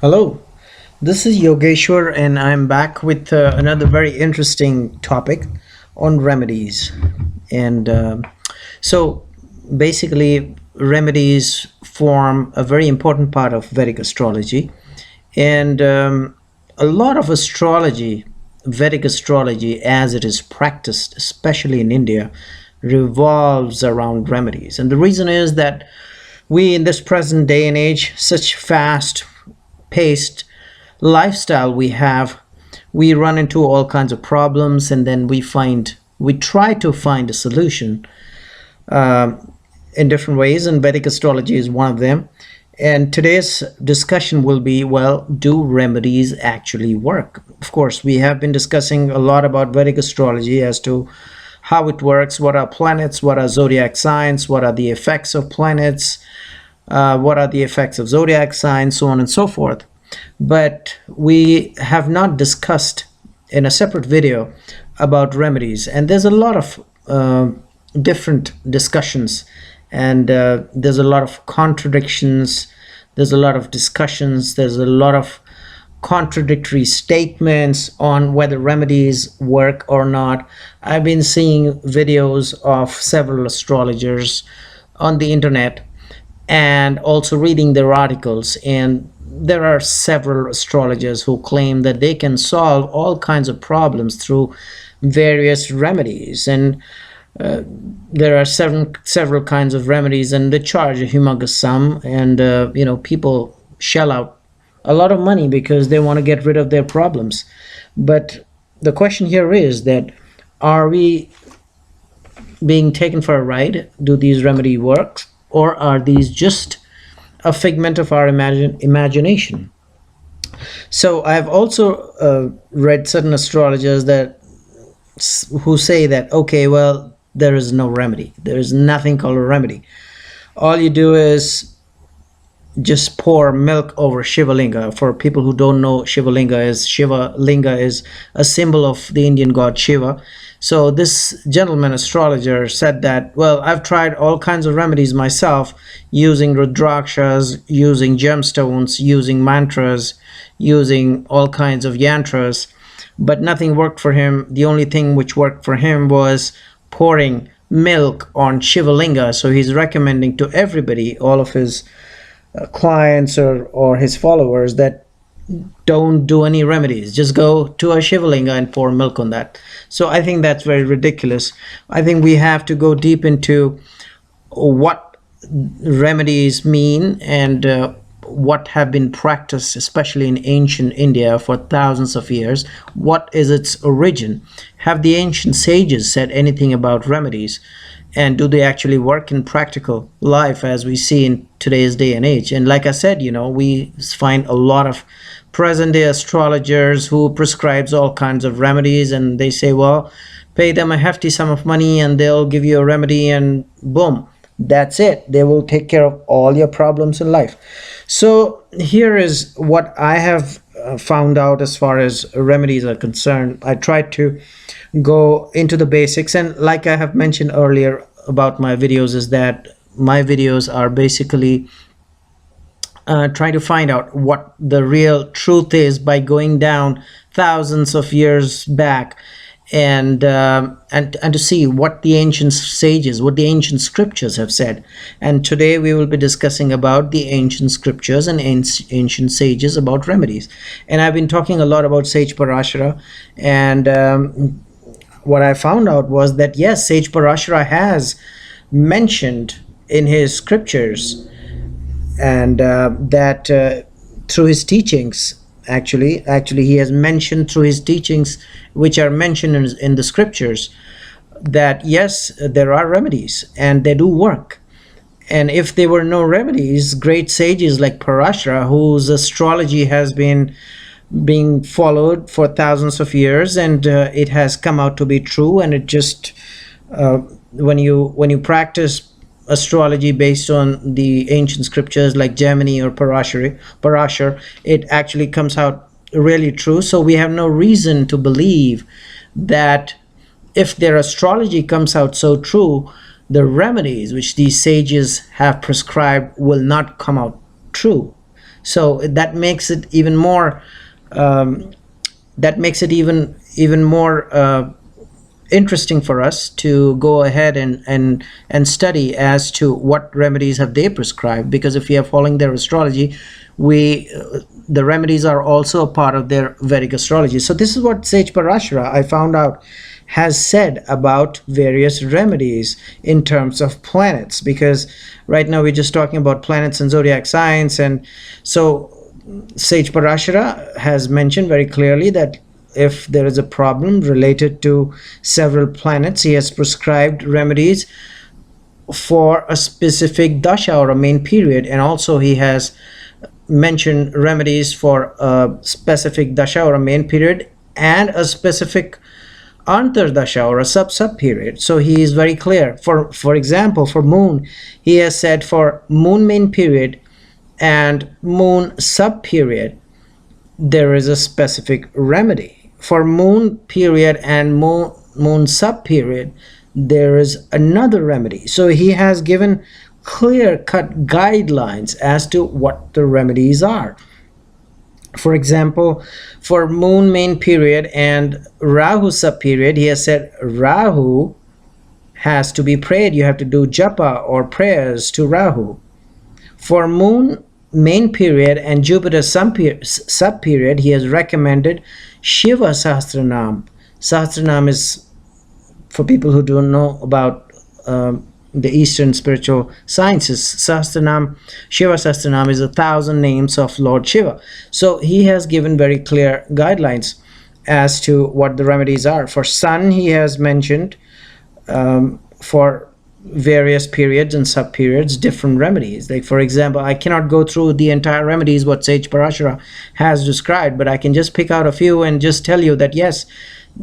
Hello, this is Yogeshwar, and I'm back with another very interesting topic on remedies. And so, basically, remedies form a very important part of Vedic astrology, and a lot of astrology, Vedic astrology, as it is practiced, especially in India, revolves around remedies. And the reason is that we, in this present day and age, such fast paced lifestyle we have, we run into all kinds of problems, and then we try to find a solution uh, in different ways, and Vedic astrology is one of them. And today's discussion will be, well, do remedies actually work? Of course, we have been discussing a lot about Vedic astrology as to how it works, what are planets, what are zodiac signs, what are the effects of planets, what are the effects of zodiac signs, so on and so forth. But we have not discussed in a separate video about remedies. And there's a lot of different discussions, and there's a lot of contradictions, there's a lot of discussions, there's a lot of contradictory statements on whether remedies work or not. I've been seeing videos of several astrologers on the internet and also reading their articles, and there are several astrologers who claim that they can solve all kinds of problems through various remedies. And there are several kinds of remedies, and they charge a humongous sum, and people shell out a lot of money because they want to get rid of their problems. But the question here is that, are we being taken for a ride? Do these remedy work, or are these just a figment of our imagination? So I've also read certain astrologers who say that, okay, well, there is no remedy. There is nothing called a remedy. All you do is just pour milk over Shiva Linga. For people who don't know, Shiva Linga is a symbol of the Indian god Shiva. So this gentleman astrologer said that, well, I've tried all kinds of remedies myself, using rudrakshas, using gemstones, using mantras, using all kinds of yantras, but nothing worked for him. The only thing which worked for him was pouring milk on Shiva Linga. So he's recommending to everybody, all of his clients or his followers, that don't do any remedies, just go to a shivalinga and pour milk on that. So I think that's very ridiculous. I think we have to go deep into what remedies mean, and what have been practiced, especially in ancient India, for thousands of years. What is its origin? Have the ancient sages said anything about remedies? And do they actually work in practical life as we see in today's day and age? And like I said, we find a lot of present day astrologers who prescribes all kinds of remedies, and they say, well, pay them a hefty sum of money and they'll give you a remedy, and boom, that's it. They will take care of all your problems in life. So here is what I have found out as far as remedies are concerned. I tried to go into the basics, and like I have mentioned earlier about my videos, is that my videos are basically trying to find out what the real truth is by going down thousands of years back, and to see what the ancient sages, what the ancient scriptures have said. And today we will be discussing about the ancient scriptures and ancient sages about remedies. And I've been talking a lot about Sage Parashara, and what I found out was that, yes, Sage Parashara has mentioned in his scriptures, and that through his teachings, actually he has mentioned through his teachings, which are mentioned in the scriptures, that yes, there are remedies and they do work. And if there were no remedies, great sages like Parashara, whose astrology has been being followed for thousands of years, and it has come out to be true, and it just when you practice astrology based on the ancient scriptures like Gemini or Parashar, it actually comes out really true. So we have no reason to believe that if their astrology comes out so true, the remedies which these sages have prescribed will not come out true. So that makes it even more that makes it even more interesting for us to go ahead and study as to what remedies have they prescribed, because if we are following their astrology, we the remedies are also a part of their Vedic astrology. So this is what Sage Parashara, I found out, has said about various remedies in terms of planets, because right now we're just talking about planets and zodiac signs. And so Sage Parashara has mentioned very clearly that if there is a problem related to several planets, he has prescribed remedies for a specific dasha or a main period, and also he has mentioned remedies for a specific dasha or a main period and a specific antardasha or a sub period. So he is very clear. For example, for moon, he has said for moon main period and moon sub period, there is a specific remedy. For moon period and moon sub period, there is another remedy. So he has given clear cut guidelines as to what the remedies are. For example, for moon main period and Rahu sub period, he has said Rahu has to be prayed. You have to do japa or prayers to Rahu. For moon main period and Jupiter sub period, he has recommended Shiva Sahasranam. Sahasranam is, for people who don't know about the Eastern spiritual sciences, Sahasranam, Shiva Sahasranam is 1,000 names of Lord Shiva. So he has given very clear guidelines as to what the remedies are. For sun, he has mentioned for various periods and sub periods different remedies. Like, for example, I cannot go through the entire remedies what Sage Parashara has described, but I can just pick out a few and just tell you that yes,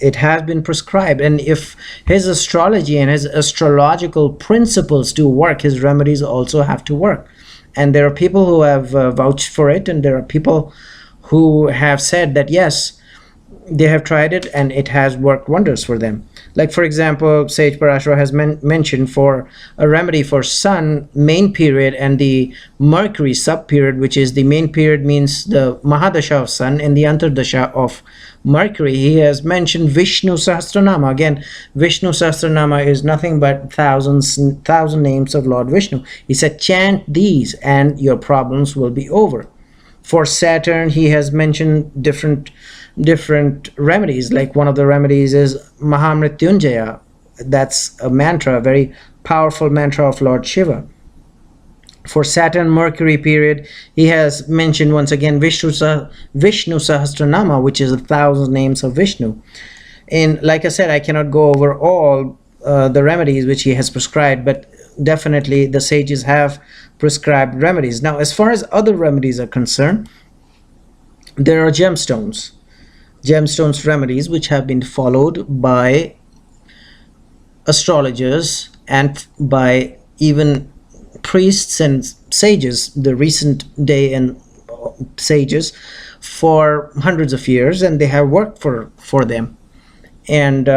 it has been prescribed. And if his astrology and his astrological principles do work, his remedies also have to work. And there are people who have vouched for it, and there are people who have said that yes, they have tried it and it has worked wonders for them. Like, for example, Sage Parashara has mentioned for a remedy for sun main period and the Mercury sub period, which is the main period means the Mahadasha of sun and the Antardasha of Mercury. He has mentioned Vishnu Sahasranama. Again, Vishnu Sahasranama is nothing but thousand names of Lord Vishnu. He said, chant these and your problems will be over. For Saturn, he has mentioned different remedies. Like, one of the remedies is Mahamrityunjaya. That's a mantra, a very powerful mantra of Lord Shiva. For Saturn Mercury period, he has mentioned once again Vishnu Sahasranama, which is 1,000 names of Vishnu. And like I said, I cannot go over all the remedies which he has prescribed, but definitely the sages have prescribed remedies. Now, as far as other remedies are concerned, there are gemstones remedies which have been followed by astrologers and by even priests and sages, the recent day and sages, for hundreds of years, and they have worked for them. And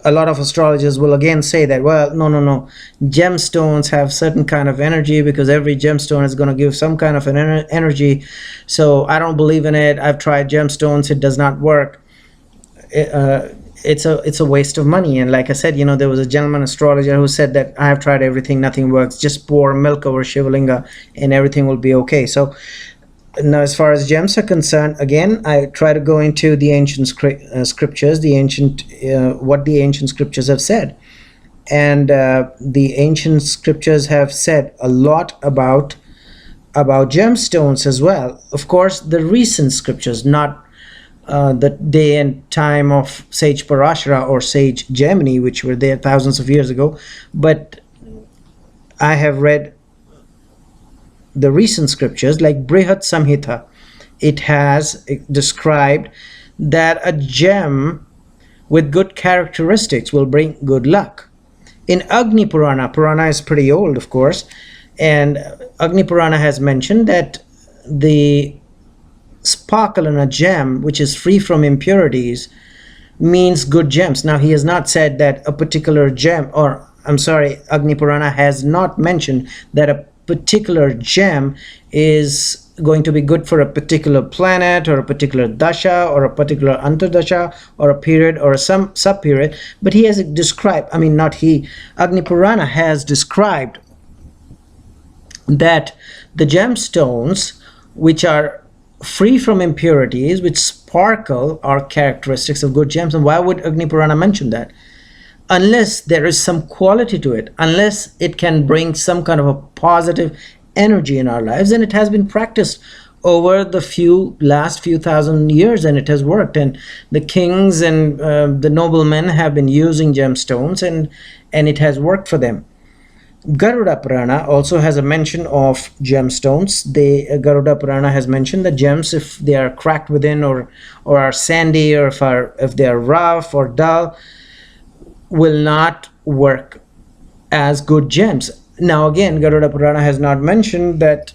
a lot of astrologers will again say that, well, no, gemstones have certain kind of energy because every gemstone is going to give some kind of an energy, so I don't believe in it. I've tried gemstones, it does not work. It's a waste of money. And like I said, there was a gentleman astrologer who said that I have tried everything, nothing works, just pour milk over Shivalinga and everything will be okay. So now, as far as gems are concerned, again, I try to go into the ancient scriptures, what the ancient scriptures have said. And the ancient scriptures have said a lot about gemstones as well. Of course, the recent scriptures, not the day and time of Sage Parashara or Sage Gemini, which were there thousands of years ago, but I have read the recent scriptures like Brihat Samhita. It has described that a gem with good characteristics will bring good luck. In Agni Purana is pretty old, of course, and Agni Purana has mentioned that the sparkle in a gem which is free from impurities means good gems. Now, he has not said that a particular gem, or I'm sorry, Agni Purana has not mentioned that a particular gem is going to be good for a particular planet or a particular dasha or a particular antardasha or a period or a some sub period. But he has described, I mean, not he, Agni Purana has described that the gemstones which are free from impurities, which sparkle, are characteristics of good gems. And why would Agni Purana mention that? Unless there is some quality to it, unless it can bring some kind of a positive energy in our lives, and it has been practiced over the last few thousand years, and it has worked. And the kings and the noblemen have been using gemstones, and it has worked for them. Garuda Purana also has a mention of gemstones. Garuda Purana has mentioned that gems, if they are cracked within or are sandy, or if they are rough or dull, will not work as good gems. Now again, Garuda Purana has not mentioned that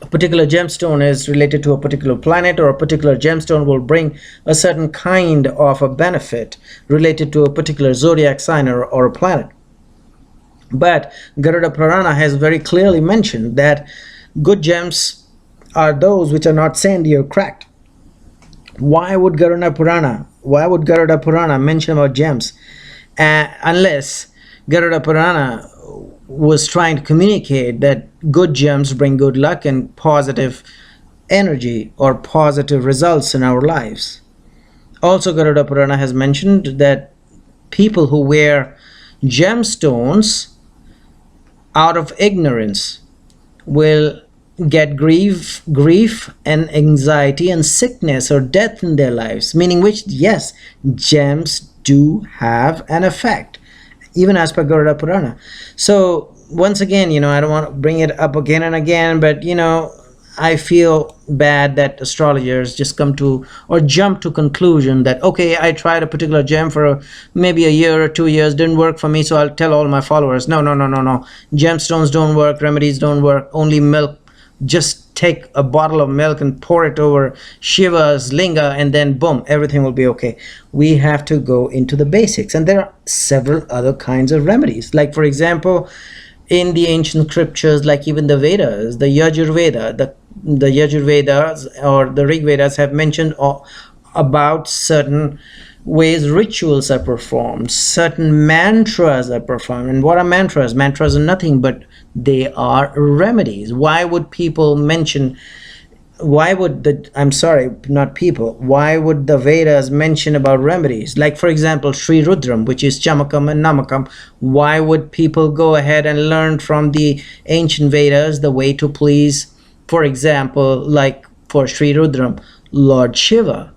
a particular gemstone is related to a particular planet, or a particular gemstone will bring a certain kind of a benefit related to a particular zodiac sign or a planet. But Garuda Purana has very clearly mentioned that good gems are those which are not sandy or cracked. Why would Garuda Purana mention about gems? Unless Garuda Purana was trying to communicate that good gems bring good luck and positive energy or positive results in our lives. Also, Garuda Purana has mentioned that people who wear gemstones out of ignorance will get grief and anxiety and sickness or death in their lives, meaning which, yes, gems do have an effect, even as per Garuda Purana. So once again, I don't want to bring it up again and again, but I feel bad that astrologers just come to or jump to conclusion that, okay, I tried a particular gem for maybe a year or 2 years, didn't work for me, so I'll tell all my followers. No. Gemstones don't work, remedies don't work, only milk. Just take a bottle of milk and pour it over Shiva's linga, and then boom, everything will be okay. We have to go into the basics, and there are several other kinds of remedies. Like, for example, in the ancient scriptures, like even the Vedas, the Yajurveda, the Yajurvedas or the Rig Vedas have mentioned about certain ways rituals are performed, certain mantras are performed. And what are mantras? Mantras are nothing but they are remedies. Why would the Vedas mention about remedies? Like, for example, Sri Rudram, which is Chamakam and Namakam. Why would people go ahead and learn from the ancient Vedas the way to please, for example, like for Sri Rudram, Lord Shiva?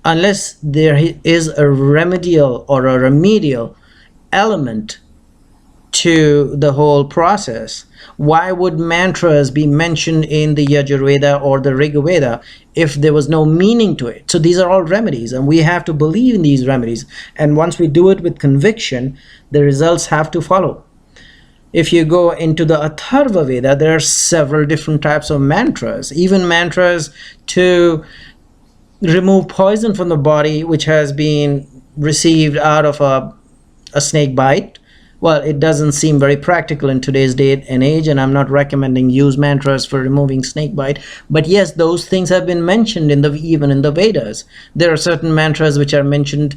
Unless there is a remedial or a remedial element to the whole process, why would mantras be mentioned in the Yajurveda or the Rigveda if there was no meaning to it? So these are all remedies, and we have to believe in these remedies. And once we do it with conviction, the results have to follow. If you go into the Atharva Veda, there are several different types of mantras, even mantras to remove poison from the body which has been received out of a snake bite. Well, it doesn't seem very practical in today's day and age, and I'm not recommending use mantras for removing snake bite. But yes, those things have been mentioned even in the Vedas. There are certain mantras which are mentioned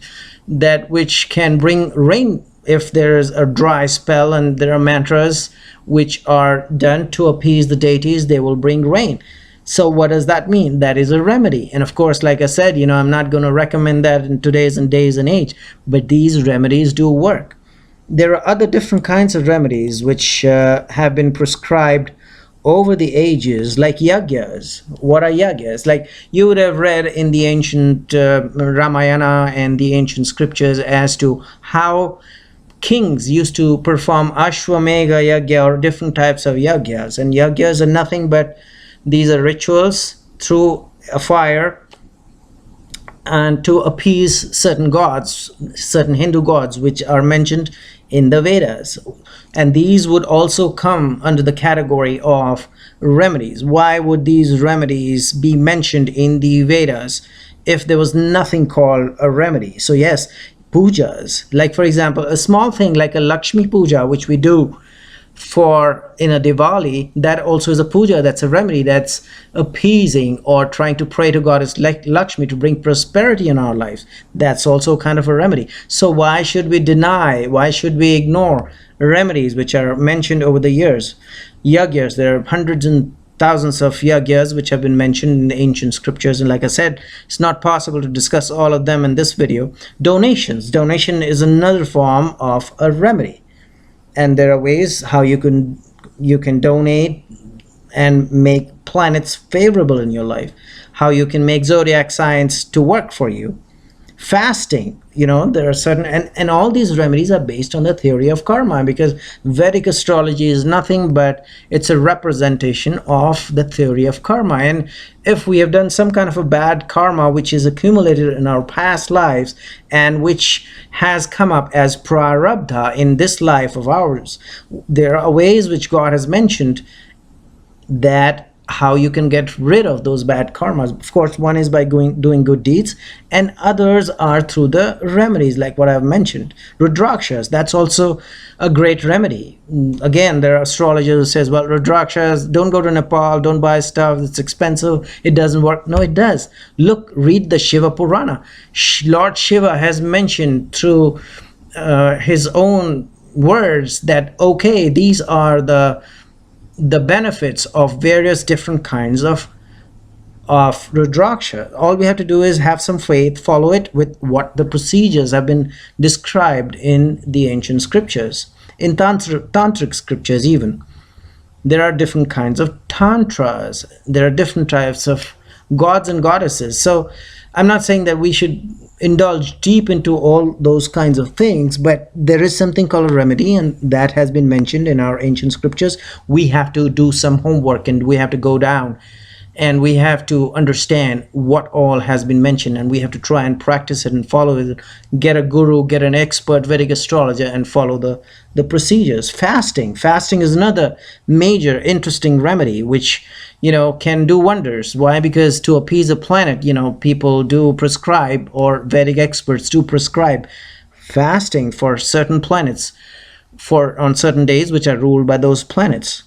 which can bring rain if there is a dry spell, and there are mantras which are done to appease the deities. They will bring rain. So what does that mean? That is a remedy. And of course, like I said, I'm not going to recommend that in today's days and age, but these remedies do work. There are other different kinds of remedies which have been prescribed over the ages, like yagyas. What are yagyas? Like you would have read in the ancient Ramayana and the ancient scriptures as to how kings used to perform Ashwamedha yagya or different types of yagyas. And yagyas are nothing but these are rituals through a fire and to appease certain gods, certain Hindu gods, which are mentioned in the Vedas. And these would also come under the category of remedies. Why would these remedies be mentioned in the Vedas if there was nothing called a remedy? So yes, pujas, like for example, a small thing like a Lakshmi puja, which we do for in a Diwali, that also is a puja, that's a remedy, that's appeasing or trying to pray to goddess like Lakshmi to bring prosperity in our lives. That's also kind of a remedy. So why should we deny, why should we ignore remedies which are mentioned over the years? Yagyas, there are hundreds and thousands of yagyas which have been mentioned in the ancient scriptures, and like I said, it's not possible to discuss all of them in this video. Donation is another form of a remedy, and there are ways how you can donate and make planets favorable in your life, how you can make zodiac signs to work for you. Fasting, there are certain, and all these remedies are based on the theory of karma, because Vedic astrology is nothing but it's a representation of the theory of karma. And if we have done some kind of a bad karma which is accumulated in our past lives and which has come up as prarabdha in this life of ours, there are ways which God has mentioned that how you can get rid of those bad karmas. Of course, one is by doing good deeds, and others are through the remedies like what I've mentioned. Rudrakshas, that's also a great remedy. Again, there are astrologers who says, well, Rudrakshas, don't go to Nepal, don't buy stuff, it's expensive, it doesn't work. No, it does. Read the Shiva Purana. Lord Shiva has mentioned through his own words that, okay, these are the benefits of various different kinds of Rudraksha. All we have to do is have some faith, follow it with what the procedures have been described in the ancient scriptures, in tantric scriptures even. There are different kinds of tantras, there are different types of gods and goddesses. So I'm not saying that we should indulge deep into all those kinds of things, but there is something called a remedy, and that has been mentioned in our ancient scriptures. We have to do some homework, and we have to go down and we have to understand what all has been mentioned, and we have to try and practice it and follow it, get a guru, get an expert Vedic astrologer, and follow the procedures. Fasting is another major interesting remedy which can do wonders. Why? Because to appease a planet, people do prescribe, or Vedic experts do prescribe fasting for certain planets on certain days which are ruled by those planets.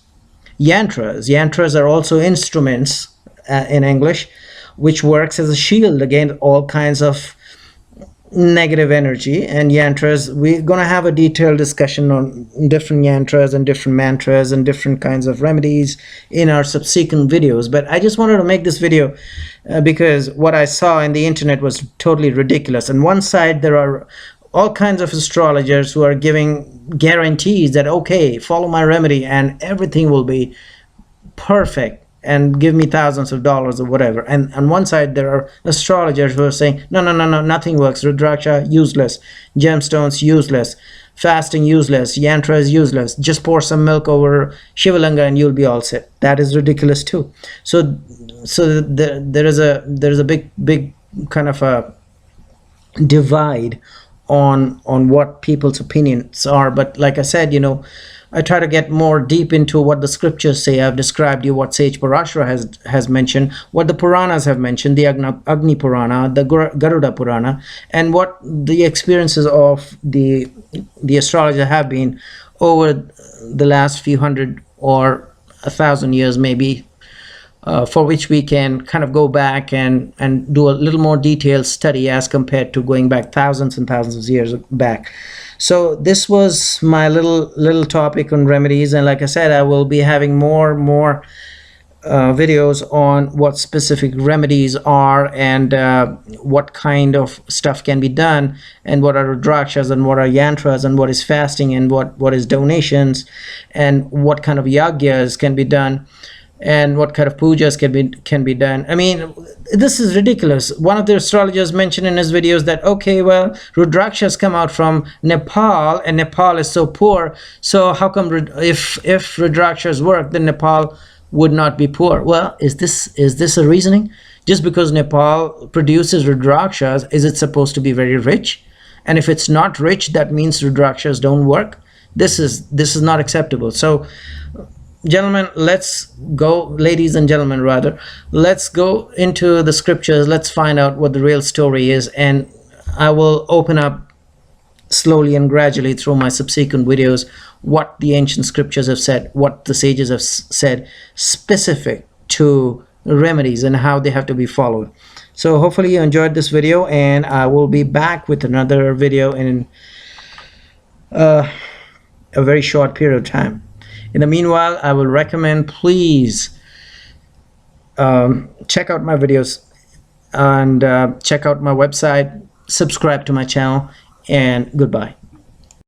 Yantras are also instruments in English, which works as a shield against all kinds of negative energy. And yantras, we're going to have a detailed discussion on different yantras and different mantras and different kinds of remedies in our subsequent videos. But I just wanted to make this video because what I saw in the internet was totally ridiculous. On one side, there are all kinds of astrologers who are giving guarantees that, okay, follow my remedy and everything will be perfect, and give me thousands of dollars or whatever. And on one side, there are astrologers who are saying, no, nothing works. Rudraksha, useless. Gemstones, useless. Fasting, useless. Yantra is useless. Just pour some milk over Shivalanga and you'll be all set. That is ridiculous too. So there is a big kind of a divide on what people's opinions are. But like I said, I try to get more deep into what the scriptures say. I've described you what Sage Parashara has mentioned, what the Puranas have mentioned, the Agni Purana, the Garuda Purana, and what the experiences of the astrologer have been over the last few hundred or 1,000 years maybe, for which we can kind of go back and do a little more detailed study as compared to going back thousands and thousands of years back. So this was my little topic on remedies, and like I said, I will be having more videos on what specific remedies are and what kind of stuff can be done, and what are Rudrakshas and what are yantras and what is fasting and what is donations, and what kind of yagyas can be done, and what kind of pujas can be done. I mean, this is ridiculous. One of the astrologers mentioned in his videos that, okay, well, Rudrakshas come out from Nepal, and Nepal is so poor, so how come if Rudrakshas work, then Nepal would not be poor? Well, is this a reasoning? Just because Nepal produces Rudrakshas, is it supposed to be very rich? And if it's not rich, that means Rudrakshas don't work? This is not acceptable. So gentlemen, let's go, ladies and gentlemen rather, let's go into the scriptures. Let's find out what the real story is, and I will open up slowly and gradually through my subsequent videos what the ancient scriptures have said, what the sages have said, specific to remedies and how they have to be followed. So hopefully you enjoyed this video, and I will be back with another video in a very short period of time. In the meanwhile, I will recommend, please check out my videos and check out my website, subscribe to my channel, and goodbye.